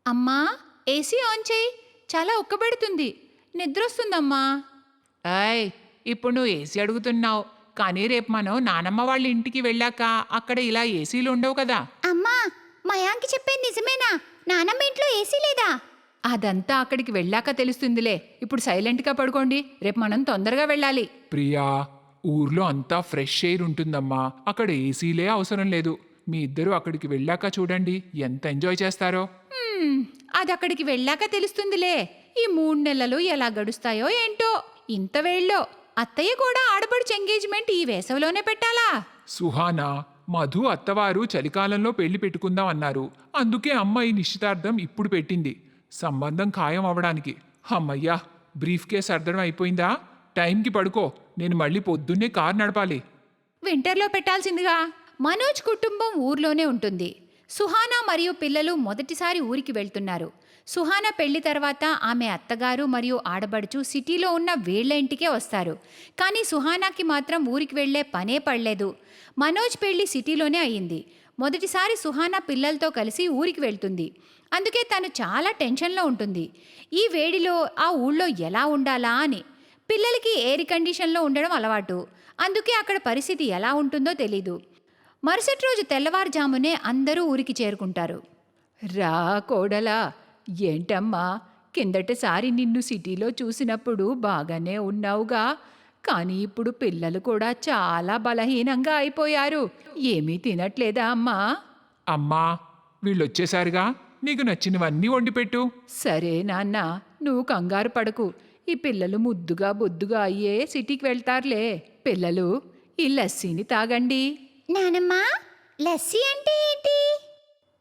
అమ్మా, AC on చేయి. చాలా ఉక్కబెడుతుంది. నిద్రొస్తుందమ్మా. ఏయ్, ఇప్పుడు నువ్వు ఏసీ అడుగుతున్నావు, కానీ రేపు మనం నానమ్మ వాళ్ళ ఇంటికి వెళ్ళాక అక్కడ ఇలా ఏసీలు ఉండవు కదా. అమ్మా, మయాంకి చెప్పేది నిజమేనా? నానమ్మ ఇంట్లో ఏసీ లేదా? అదంతా అక్కడికి వెళ్ళాక తెలుస్తుందిలే. ఇప్పుడు సైలెంట్గా పడుకోండి. రేపు మనం తొందరగా వెళ్ళాలి. ప్రియా, ఊర్లో అంతా ఫ్రెష్ ఎయిర్ ఉంటుందమ్మా, అక్కడ ఏసీలే అవసరం లేదు. మీ ఇద్దరు అక్కడికి వెళ్ళాక చూడండి ఎంత ఎంజాయ్ చేస్తారో. అది అక్కడికి వెళ్ళాక తెలుస్తుందిలే. ఈ 3 నెలలు ఎలా గడుస్తాయో ఏంటో. ఇంత వేళ్ళో అత్తయ్య కూడా ఆడపడుచు ఎంగేజ్మెంట్ ఈ వేసవిలోనే పెట్టాలా? సుహానా, మధు అత్తవారు చలికాలంలో పెళ్లి పెట్టుకుందాం అన్నారు. అందుకే అమ్మ ఈ నిశ్చితార్థం ఇప్పుడు పెట్టింది, సంబంధం ఖాయం అవడానికి. అమ్మయ్యా, బ్రీఫ్ కేస్ అర్థం అయిపోయిందా? టైంకి పడుకో, నేను మళ్ళీ పొద్దున్నే కారు నడపాలి. వింటర్లో పెట్టాల్సిందిగా. మనోజ్ కుటుంబం ఊర్లోనే ఉంటుంది. సుహానా మరియు పిల్లలు మొదటిసారి ఊరికి వెళ్తున్నారు. సుహానా పెళ్లి తర్వాత ఆమె అత్తగారు మరియు ఆడబడుచు సిటీలో ఉన్న వీళ్ల ఇంటికే వస్తారు. కానీ సుహానాకి మాత్రం ఊరికి వెళ్లే పనే పడలేదు. మనోజ్ పెళ్లి సిటీలోనే అయ్యింది. మొదటిసారి సుహానా పిల్లలతో కలిసి ఊరికి వెళ్తుంది. అందుకే తను చాలా టెన్షన్లో ఉంటుంది. ఈ వేడిలో ఆ ఊళ్ళో ఎలా ఉండాలా అని. పిల్లలకి ఎయిర్ కండిషన్లో ఉండడం అలవాటు. అందుకే అక్కడ పరిస్థితి ఎలా ఉంటుందో తెలీదు. మరుసటి రోజు తెల్లవారుజామునే అందరూ ఊరికి చేరుకుంటారు. రా కోడలా, ఏంటమ్మా, కిందటిసారి నిన్ను సిటీలో చూసినప్పుడు బాగానే ఉన్నావుగా, కానీ ఇప్పుడు పిల్లలు కూడా చాలా బలహీనంగా అయిపోయారు. ఏమీ తినట్లేదా అమ్మా? అమ్మా, వీళ్ళొచ్చేసారుగా, నీకు నచ్చినవన్నీ వండిపెట్టు. సరే నాన్న, నువ్వు కంగారు పడకు. ఈ పిల్లలు ముద్దుగా బొద్దుగా అయ్యే సిటీకి వెళ్తారులే. పిల్లలు, ఈ లస్సీని తాగండి. నానమ్మ, లస్సీ అంటే ఏంటి?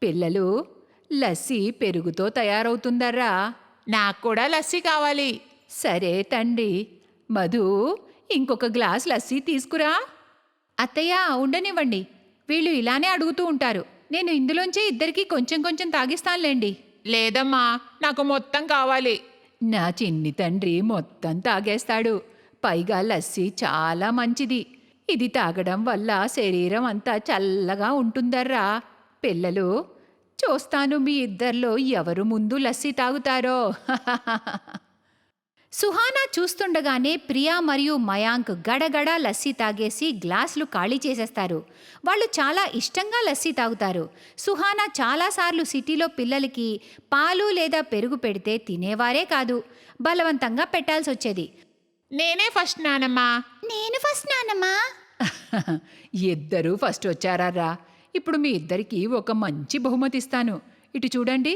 పిల్లలు, లస్సీ పెరుగుతో తయారవుతుందర్రా. నాకు కూడా లస్సీ కావాలి. సరే తండ్రి. మధు, ఇంకొక గ్లాస్ లస్సీ తీసుకురా. అత్తయ్య, ఉండనివ్వండి. వీళ్ళు ఇలానే అడుగుతూ ఉంటారు. నేను ఇందులోంచే ఇద్దరికీ కొంచెం కొంచెం తాగిస్తానులేండి. లేదమ్మా, నాకు మొత్తం కావాలి. నా చిన్ని తండ్రి మొత్తం తాగేస్తాడు. పైగా లస్సీ చాలా మంచిది. ఇది తాగడం వల్ల శరీరం అంతా చల్లగా ఉంటుందర్రా. పిల్లలు, చూస్తాను మీ ఇద్దరిలో ఎవరు ముందు లస్సీ తాగుతారో. సుహానా చూస్తుండగానే ప్రియా మరియు మయాంక్ గడగడ లస్సీ తాగేసి గ్లాసులు ఖాళీ చేసేస్తారు. వాళ్ళు చాలా ఇష్టంగా లస్సీ తాగుతారు. సుహానా చాలాసార్లు సిటీలో పిల్లలకి పాలు లేదా పెరుగు పెడితే తినేవారే కాదు, బలవంతంగా పెట్టాల్సి వచ్చేది. నేనే ఫస్ట్ నానమ్మా. నేను ఫస్ట్ నానమ్మా. ఇద్దరూ ఫస్ట్ వచ్చారా? ఇప్పుడు మీ ఇద్దరికీ ఒక మంచి బహుమతి ఇస్తాను. ఇటు చూడండి,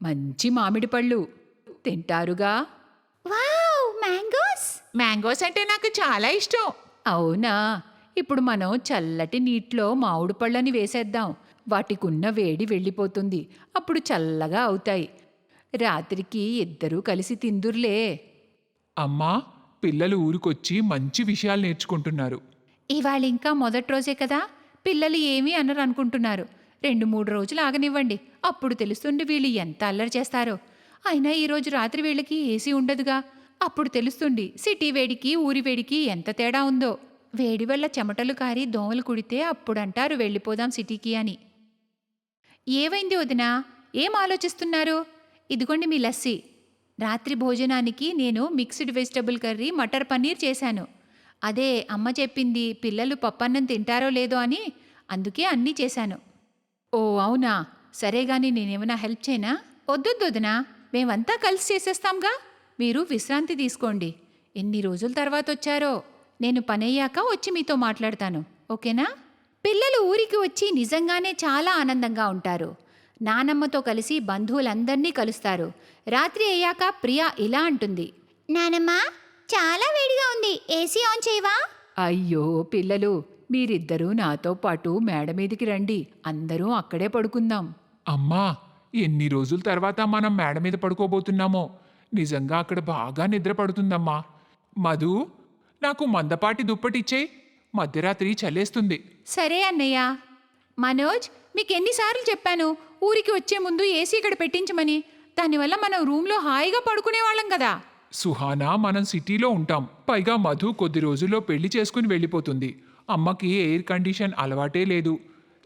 మంచి మామిడి పళ్ళు. తింటారుగా? Wow, mangoes! మ్యాంగోస్ అంటే నాకు చాలా ఇష్టం. అవునా? ఇప్పుడు మనం చల్లటి నీటిలో మామిడి పళ్ళని వేసేద్దాం. వాటికున్న వేడి వెళ్ళిపోతుంది. అప్పుడు చల్లగా అవుతాయి. రాత్రికి ఇద్దరూ కలిసి తిందుర్లే. అమ్మా, పిల్లలు ఊరికొచ్చి మంచి విషయాలు నేర్చుకుంటున్నారు. ఇవాళ ఇంకా మొదటి రోజే కదా, పిల్లలు ఏమీ అనరు అనుకుంటున్నారు. 2-3 రోజులు ఆగనివ్వండి, అప్పుడు తెలుస్తుంది వీళ్ళు ఎంత అల్లరి చేస్తారో. అయినా ఈరోజు రాత్రి వీళ్ళకి ఏసీ ఉండదుగా, అప్పుడు తెలుస్తుంది సిటీ వేడికి ఊరి వేడికి ఎంత తేడా ఉందో. వేడి వల్ల చెమటలు కారి దోమలు కుడితే అప్పుడంటారు వెళ్ళిపోదాం సిటీకి అని. ఏవైంది వదినా? ఏం ఆలోచిస్తున్నారు? ఇదిగోండి మీ లస్సీ. రాత్రి భోజనానికి నేను mixed vegetable curry, matar paneer చేశాను. అదే అమ్మ చెప్పింది పిల్లలు పప్పన్నం తింటారో లేదో అని, అందుకే అన్నీ చేశాను. ఓ అవునా? సరే గాని నేనేమైనా హెల్ప్ చేయనా? వద్దొద్దొదినా, మేమంతా కలిసి చేసేస్తాంగా. మీరు విశ్రాంతి తీసుకోండి. ఎన్ని రోజుల తర్వాత వచ్చారో. నేను పనయ్యాక వచ్చి మీతో మాట్లాడతాను, ఓకేనా? పిల్లలు ఊరికి వచ్చి నిజంగానే చాలా ఆనందంగా ఉంటారు. నానమ్మతో కలిసి బంధువులందర్నీ కలుస్తారు. రాత్రి అయ్యాక ప్రియా ఇలా అంటుంది. నానమ్మ, చాలా వేడిగా ఉంది, ఏసీ ఆన్ చేయవా? అయ్యో పిల్లలు, మీరిద్దరూ నాతో పాటు మేడ మీదికి రండి. అందరూ అక్కడే పడుకుందాం. అమ్మా, ఎన్ని రోజుల తర్వాత మనం మేడ మీద పడుకోబోతున్నామో. నిజంగా అక్కడ బాగా నిద్ర పడుతుందమ్మా. మధు, నాకు మందపాటి దుప్పటిచ్చేయి, మధ్యరాత్రి చలేస్తుంది. సరే అన్నయ్య. మనోజ్, మీకెన్నిసార్లు చెప్పాను ఊరికి వచ్చే ముందు ఏసీ ఇక్కడ పెట్టించమని? దానివల్ల మనం రూమ్లో హాయిగా పడుకునేవాళ్ళం కదా. సుహానా, మనం సిటీలో ఉంటాం. పైగా మధు కొద్ది రోజుల్లో పెళ్లి చేసుకుని వెళ్ళిపోతుంది. అమ్మకి ఎయిర్ కండిషన్ అలవాటే లేదు.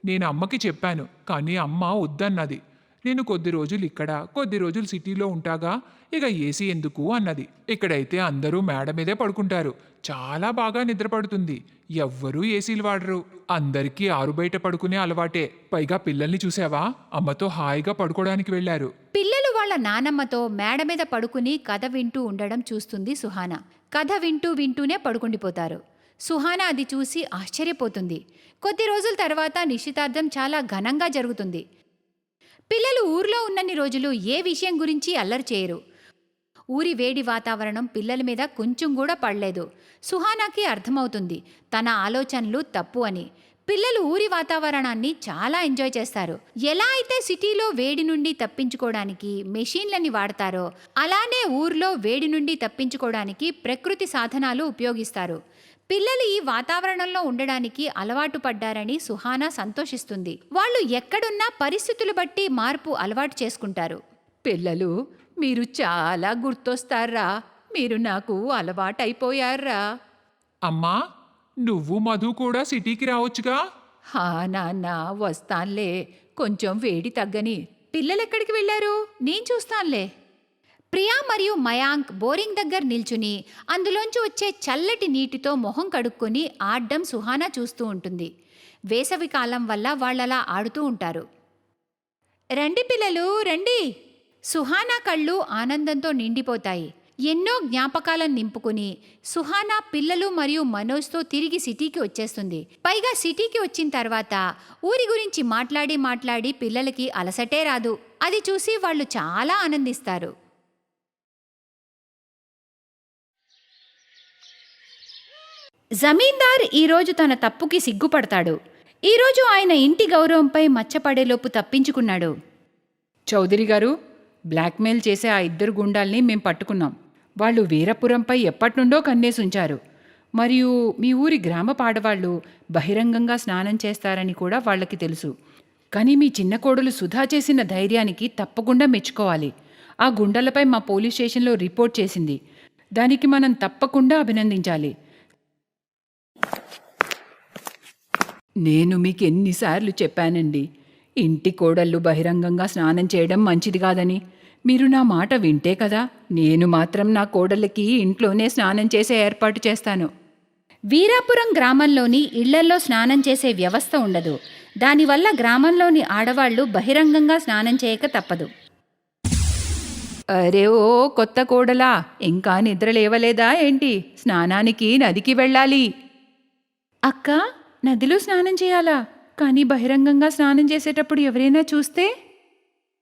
నేను అమ్మకి చెప్పాను, కానీ అమ్మ వద్దన్నది. నేను కొద్ది రోజులు ఇక్కడ కొద్ది రోజులు సిటీలో ఉంటాగా, ఇక ఏసీ ఎందుకు అన్నది. ఇక్కడైతే అందరూ మేడ మీదే పడుకుంటారు, చాలా బాగా నిద్రపడుతుంది. ఎవ్వరూ ఏసీలు వాడరు, అందరికీ ఆరు బయట పడుకునే అలవాటే. పైగా పిల్లల్ని చూసావా, అమ్మతో హాయిగా పడుకోవడానికి వెళ్లారు. పిల్లలు వాళ్ళ నానమ్మతో మేడ మీద పడుకుని కథ వింటూ ఉండడం చూస్తుంది సుహానా. కథ వింటూ వింటూనే పడుకుండిపోతారు. సుహానా అది చూసి ఆశ్చర్యపోతుంది. కొద్ది రోజుల తర్వాత నిశ్చితార్థం చాలా ఘనంగా జరుగుతుంది. పిల్లలు ఊర్లో ఉన్నన్ని రోజులు ఏ విషయం గురించి అల్లరి చేయరు. ఊరి వేడి వాతావరణం పిల్లల మీద కొంచెం కూడా పడలేదు. సుహానాకి అర్థమవుతుంది తన ఆలోచనలు తప్పు అని. పిల్లలు ఊరి వాతావరణాన్ని చాలా ఎంజాయ్ చేస్తారు. ఎలా అయితే సిటీలో వేడి నుండి తప్పించుకోవడానికి మెషీన్లని వాడతారో, అలానే ఊర్లో వేడి నుండి తప్పించుకోవడానికి ప్రకృతి సాధనాలు ఉపయోగిస్తారు. పిల్లలు ఈ వాతావరణంలో ఉండడానికి అలవాటు పడ్డారని సుహానా సంతోషిస్తుంది. వాళ్ళు ఎక్కడున్నా పరిస్థితులు బట్టి మార్పు అలవాటు చేసుకుంటారు. పిల్లలు, మీరు చాలా గుర్తొస్తారా, మీరు నాకు అలవాటైపోయారా. అమ్మా, నువ్వు మధు కూడా సిటీకి రావచ్చుగా. హా నాన్న, వస్తాన్లే, కొంచెం వేడి తగ్గని. పిల్లలెక్కడికి వెళ్ళారు, నేను చూస్తాన్లే. ప్రియా మరియు మయాంక్ బోరింగ్ దగ్గర నిల్చుని అందులోంచి వచ్చే చల్లటి నీటితో మొహం కడుక్కొని ఆడ్డం సుహానా చూస్తూ ఉంటుంది. వేసవి కాలం వల్ల వాళ్ళలా ఆడుతూ ఉంటారు. రండి పిల్లలు, రండి. సుహానా కళ్ళు ఆనందంతో నిండిపోతాయి. ఎన్నో జ్ఞాపకాలను నింపుకుని సుహానా పిల్లలు మరియు మనోజ్తో తిరిగి సిటీకి వచ్చేస్తుంది. పైగా సిటీకి వచ్చిన తర్వాత ఊరి గురించి మాట్లాడి పిల్లలకి అలసటే రాదు. అది చూసి వాళ్ళు చాలా ఆనందిస్తారు. జమీందార్ ఈరోజు తన తప్పుకి సిగ్గుపడతాడు. ఈరోజు ఆయన ఇంటి గౌరవంపై మచ్చపడేలోపు తప్పించుకున్నాడు. చౌదరి గారు, బ్లాక్మెయిల్ చేసే ఆ 2 గుండాల్ని మేం పట్టుకున్నాం. వాళ్ళు వీరపురంపై ఎప్పటినుండో కన్నేసుంచారు. మరియు మీ ఊరి గ్రామ పాడవాళ్ళు బహిరంగంగా స్నానం చేస్తారని కూడా వాళ్ళకి తెలుసు. కానీ మీ చిన్న కోడలు సుధా చేసిన ధైర్యానికి తప్పకుండా మెచ్చుకోవాలి. ఆ గుండాలపై మా పోలీస్ స్టేషన్లో రిపోర్ట్ చేసింది. దానికి మనం తప్పకుండా అభినందించాలి. నేను మీకు ఎన్నిసార్లు చెప్పానండి, ఇంటి కోడళ్ళు బహిరంగంగా స్నానం చేయడం మంచిది కాదని. మీరు నా మాట వింటే కదా. నేను మాత్రం నా కోడళ్ళకి ఇంట్లోనే స్నానం చేసే ఏర్పాటు చేస్తాను. వీరాపురం గ్రామంలోని ఇళ్లల్లో స్నానం చేసే వ్యవస్థ ఉండదు. దానివల్ల గ్రామంలోని ఆడవాళ్లు బహిరంగంగా స్నానం చేయక తప్పదు. అరే ఓ కొత్త కోడలా, ఇంకా నిద్ర లేవలేదా ఏంటి? స్నానానికి నదికి వెళ్ళాలి. అక్క, నదిలో స్నానం చేయాలా? కానీ బహిరంగంగా స్నానం చేసేటప్పుడు ఎవరైనా చూస్తే?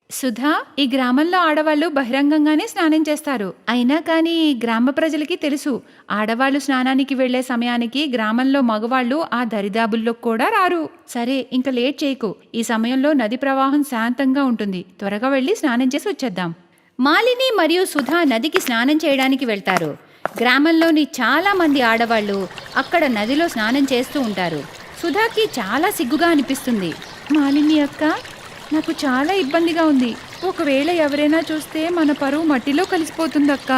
సుధా, ఈ గ్రామంలో ఆడవాళ్ళు బహిరంగంగానే స్నానం చేస్తారు. అయినా కానీ గ్రామ ప్రజలకి తెలుసు, ఆడవాళ్ళు స్నానానికి వెళ్లే సమయానికి గ్రామంలో మగవాళ్ళు ఆ దరిదాబుల్లో కూడా రారు. సరే, ఇంకా లేట్ చేయకు. ఈ సమయంలో నది ప్రవాహం శాంతంగా ఉంటుంది. త్వరగా వెళ్ళి స్నానం చేసి వచ్చేద్దాం. మాలిని మరియు సుధా నదికి స్నానం చేయడానికి వెళ్తారు. గ్రామంలోని చాలా మంది ఆడవాళ్ళు అక్కడ నదిలో స్నానం చేస్తూ ఉంటారు. సుధాకి చాలా సిగ్గుగా అనిపిస్తుంది. మాలిని అక్క, నాకు చాలా ఇబ్బందిగా ఉంది. ఒకవేళ ఎవరైనా చూస్తే మన పరువు మట్టిలో కలిసిపోతుందక్క.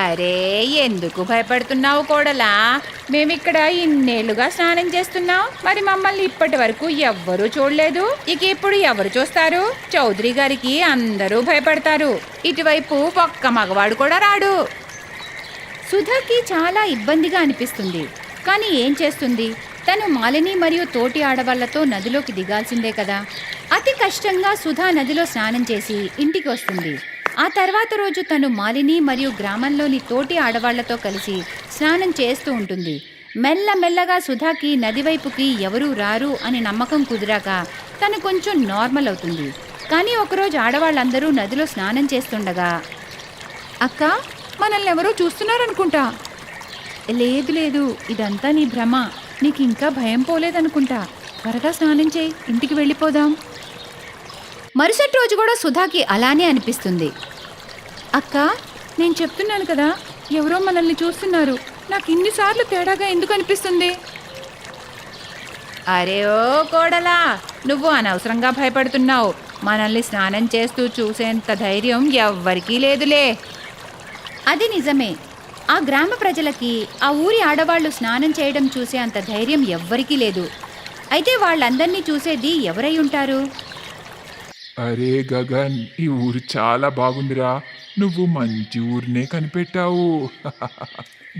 అరే, ఎందుకు భయపడుతున్నావు కోడలా? మేమిక్కడ ఇన్నేళ్లుగా స్నానం చేస్తున్నాం. మరి మమ్మల్ని ఇప్పటి వరకు ఎవ్వరూ చూడలేదు. ఇక ఇప్పుడు ఎవరు చూస్తారు? చౌదరి గారికి అందరూ భయపడతారు. ఇటువైపు ఒక్క మగవాడు కూడా రాడు. సుధాకి చాలా ఇబ్బందిగా అనిపిస్తుంది. కానీ ఏం చేస్తుంది? తను మాలిని మరియు తోటి ఆడవాళ్లతో నదిలోకి దిగాల్సిందే కదా. అతి కష్టంగా సుధా నదిలో స్నానం చేసి ఇంటికి వస్తుంది. ఆ తర్వాత రోజు తను మాలిని మరియు గ్రామంలోని తోటి ఆడవాళ్లతో కలిసి స్నానం చేస్తూ ఉంటుంది. మెల్లమెల్లగా సుధాకి నది వైపుకి ఎవరూ రారు అని నమ్మకం కుదిరాక తను కొంచెం నార్మల్ అవుతుంది. కానీ ఒకరోజు ఆడవాళ్ళందరూ నదిలో స్నానం చేస్తుండగా, అక్క, మనల్ని ఎవరో చూస్తున్నారనుకుంటా. లేదు లేదు, ఇదంతా నీ భ్రమ. నీకు ఇంకా భయం పోలేదనుకుంటా. త్వరగా స్నానం చేయి, ఇంటికి వెళ్ళిపోదాం. మరుసటి రోజు కూడా సుధాకి అలానే అనిపిస్తుంది. అక్క, నేను చెప్తున్నాను కదా, ఎవరో మనల్ని చూస్తున్నారు. నాకు ఇన్నిసార్లు తేడాగా ఎందుకు అనిపిస్తుంది? అరే ఓ కోడలా, నువ్వు అనవసరంగా భయపడుతున్నావు. మనల్ని స్నానం చేస్తూ చూసేంత ధైర్యం ఎవ్వరికీ లేదులే. అది నిజమే. ఆ గ్రామ ప్రజలకి ఆ ఊరి ఆడవాళ్లు స్నానం చేయడం చూసే అంత ధైర్యం ఎవ్వరికీ లేదు. అయితే వాళ్ళందర్నీ చూసేది ఎవరై ఉంటారు? అరే గగన్, ఈ ఊరు చాలా బాగుందిరా. నువ్వు మంచి ఊరినే కనిపెట్టావు.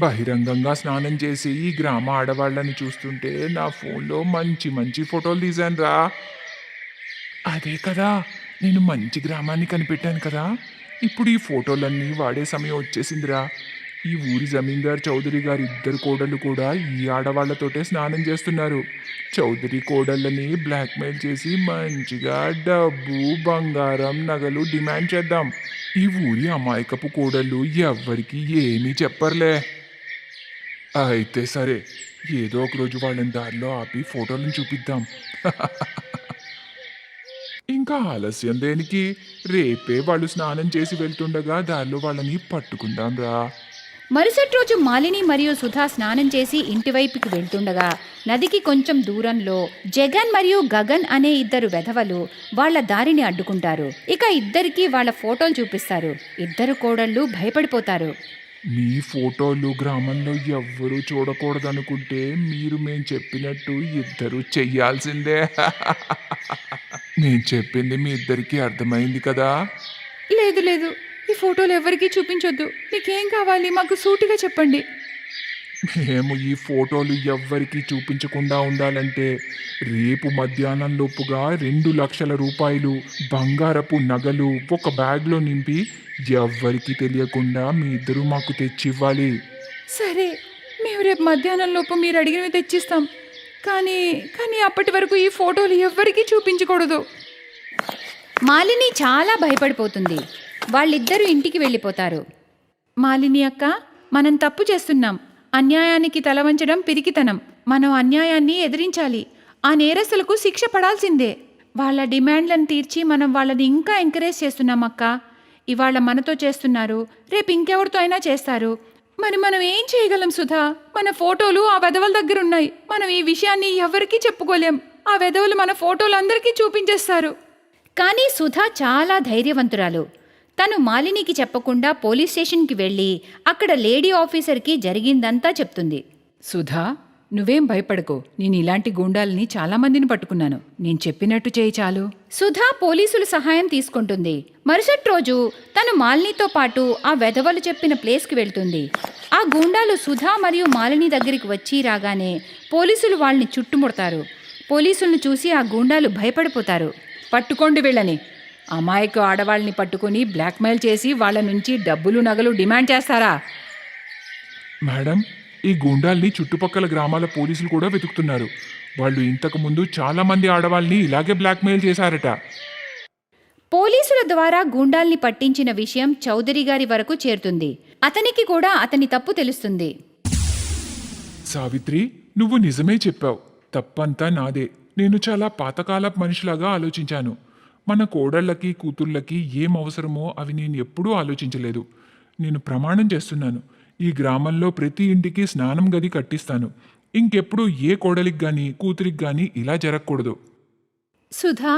బహిరంగంగా స్నానం చేసి ఈ గ్రామ ఆడవాళ్ళని చూస్తుంటే నా ఫోన్లో మంచి మంచి ఫోటోలు తీశానురా. అదే కదా, నేను మంచి గ్రామాన్ని కనిపెట్టాను కదా. ఇప్పుడు ఈ ఫోటోలన్నీ వాడే సమయం వచ్చేసిందిరా. ఈ ఊరి జమీందార్ చౌదరి గారి ఇద్దరు కోడళ్ళు కూడా ఈ ఆడవాళ్లతోటే స్నానం చేస్తున్నారు. చౌదరి కోడళ్ళని బ్లాక్మెయిల్ చేసి మంచిగా డబ్బు, బంగారం, నగలు డిమాండ్ చేద్దాం. ఈ ఊరి అమాయకపు కోడళ్ళు ఎవ్వరికి ఏమీ చెప్పర్లే. అయితే సరే, ఏదో ఒక రోజు వాళ్ళని దారిలో ఆపి ఫోటోలను చూపిద్దాం. ఇంకా ఆలస్యం దేనికి? రేపే వాళ్ళు స్నానం చేసి వెళ్తుండగా దారిలో వాళ్ళని పట్టుకుందాం రా. మరుసటి రోజు మాలిని మరియు సుధా స్నానం చేసి ఇంటివైపుకి వెళ్తుండగా నదికి కొంచెం దూరంలో జగన్ మరియు గగన్ అనే ఇద్దరు వెధవలు వాళ్ళ దారిని అడ్డుకుంటారు. ఇక ఇద్దరికి వాళ్ళ ఫోటోలు చూపిస్తారు. ఇద్దరు కోడళ్ళు భయపడిపోతారు. మీ ఫోటోలు గ్రామంలో ఎవ్వరూ చూడకూడదనుకుంటే మీరు మేం చెప్పినట్టు ఇద్దరు చెయ్యాల్సిందే. నేను చెప్పింది మీ ఇద్దరికి అర్థమైంది కదా? లేదు లేదు, ఈ ఫోటోలు ఎవరికీ చూపించొద్దు. మీకేం కావాలి మాకు సూటిగా చెప్పండి. మేము ఈ ఫోటోలు ఎవ్వరికీ చూపించకుండా ఉండాలంటే రేపు మధ్యాహ్నం లోపుగా 2 లక్షల రూపాయలు బంగారపు నగలు ఒక బ్యాగ్లో నింపి ఎవ్వరికీ తెలియకుండా మీ ఇద్దరు మాకు తెచ్చివ్వాలి. సరే, మేము రేపు మధ్యాహ్నం లోపు మీరు అడిగినవి తెచ్చిస్తాం. కానీ కానీ అప్పటి వరకు ఈ ఫోటోలు ఎవ్వరికీ చూపించకూడదు. మాలిని చాలా భయపడిపోతుంది. వాళ్ళిద్దరూ ఇంటికి వెళ్ళిపోతారు. మాలిని అక్క, మనం తప్పు చేస్తున్నాం. అన్యాయానికి తల వంచడం పిరికితనం. మనం అన్యాయాన్ని ఎదిరించాలి. ఆ నేరస్తులకు శిక్ష పడాల్సిందే. వాళ్ళ డిమాండ్లను తీర్చి మనం వాళ్ళని ఇంకా ఎంకరేజ్ చేస్తున్నాం అక్క. ఇవాళ మనతో చేస్తున్నారు, రేపు ఇంకెవరితో అయినా చేస్తారు. మరి మనం ఏం చేయగలం సుధా? మన ఫోటోలు ఆ వెధవల దగ్గర ఉన్నాయి. మనం ఈ విషయాన్ని ఎవరికీ చెప్పుకోలేం. ఆ వెధవలు మన ఫోటోలు అందరికీ చూపించేస్తారు. కానీ సుధా చాలా ధైర్యవంతురాలు. తను మాలినికి చెప్పకుండా పోలీస్ స్టేషన్కి వెళ్ళి అక్కడ లేడీ ఆఫీసర్కి జరిగిందంతా చెప్తుంది. సుధా, నువ్వేం భయపడకు. నేను ఇలాంటి గూండాలని చాలామందిని పట్టుకున్నాను. నేను చెప్పినట్టు చేయి చాలు. సుధా పోలీసుల సహాయం తీసుకుంటుంది. మరుసటి రోజు తను మాలినితో పాటు ఆ వెధవలు చెప్పిన ప్లేస్కి వెళ్తుంది. ఆ గూండాలు సుధా మరియు మాలిని దగ్గరికి వచ్చి రాగానే పోలీసులు వాళ్ళని చుట్టుముడతారు. పోలీసులను చూసి ఆ గూండాలు భయపడిపోతారు. పట్టుకోండి వీళ్ళని. అమాయకు ఆడవాళ్ళని పట్టుకుని బ్లాక్మెయిల్ చేసి వాళ్ళ నుంచి డబ్బులు, నగలు డిమాండ్ చేస్తారా? మేడం, ఈ గూండాల్ని చుట్టుపక్కల గ్రామాల పోలీసులు కూడా వెతుకుతున్నారు. వాళ్ళు ఇంతకు ముందు చాలా మంది ఆడవాళ్ళని ఇలాగే బ్లాక్మెయిల్ చేశారట. పోలీసుల ద్వారా గూండాల్ని పట్టించిన విషయం చౌదరి గారి వరకు చేరుతుంది. అతనికి కూడా అతని తప్పు తెలుస్తుంది. సావిత్రి, నువ్వు నిజమే చెప్పావు. తప్పంతా నాదే. నేను చాలా పాతకాలపు మనిషిలాగా ఆలోచించాను. మన కోడళ్ళకి, కూతుళ్ళకి ఏం అవసరమో అవి నేను ఎప్పుడూ ఆలోచించలేదు. నేను ప్రమాణం చేస్తున్నాను, ఈ గ్రామంలో ప్రతి ఇంటికి స్నానం గది కట్టిస్తాను. ఇంకెప్పుడు ఏ కోడలికి కానీ కూతురికి కానీ ఇలా జరగకూడదు. సుధా,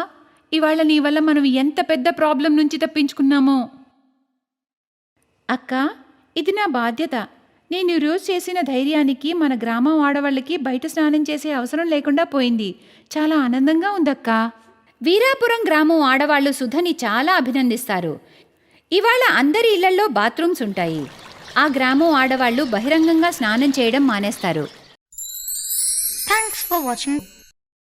ఇవాళ నీ వల్ల మనం ఎంత పెద్ద ప్రాబ్లం నుంచి తప్పించుకున్నామో. అక్క, ఇది నా బాధ్యత. నేను ఈరోజు చేసిన ధైర్యానికి మన గ్రామం ఆడవాళ్ళకి బయట స్నానం చేసే అవసరం లేకుండా పోయింది. చాలా ఆనందంగా ఉందక్కా. వీరాపురం గ్రామం ఆడవాళ్లు సుధని చాలా అభినందిస్తారు. ఇవాళ అందరి ఇళ్లల్లో బాత్రూమ్స్ ఉంటాయి. ఆ గ్రామం ఆడవాళ్లు బహిరంగంగా స్నానం చేయడం మానేస్తారు. Thanks for watching.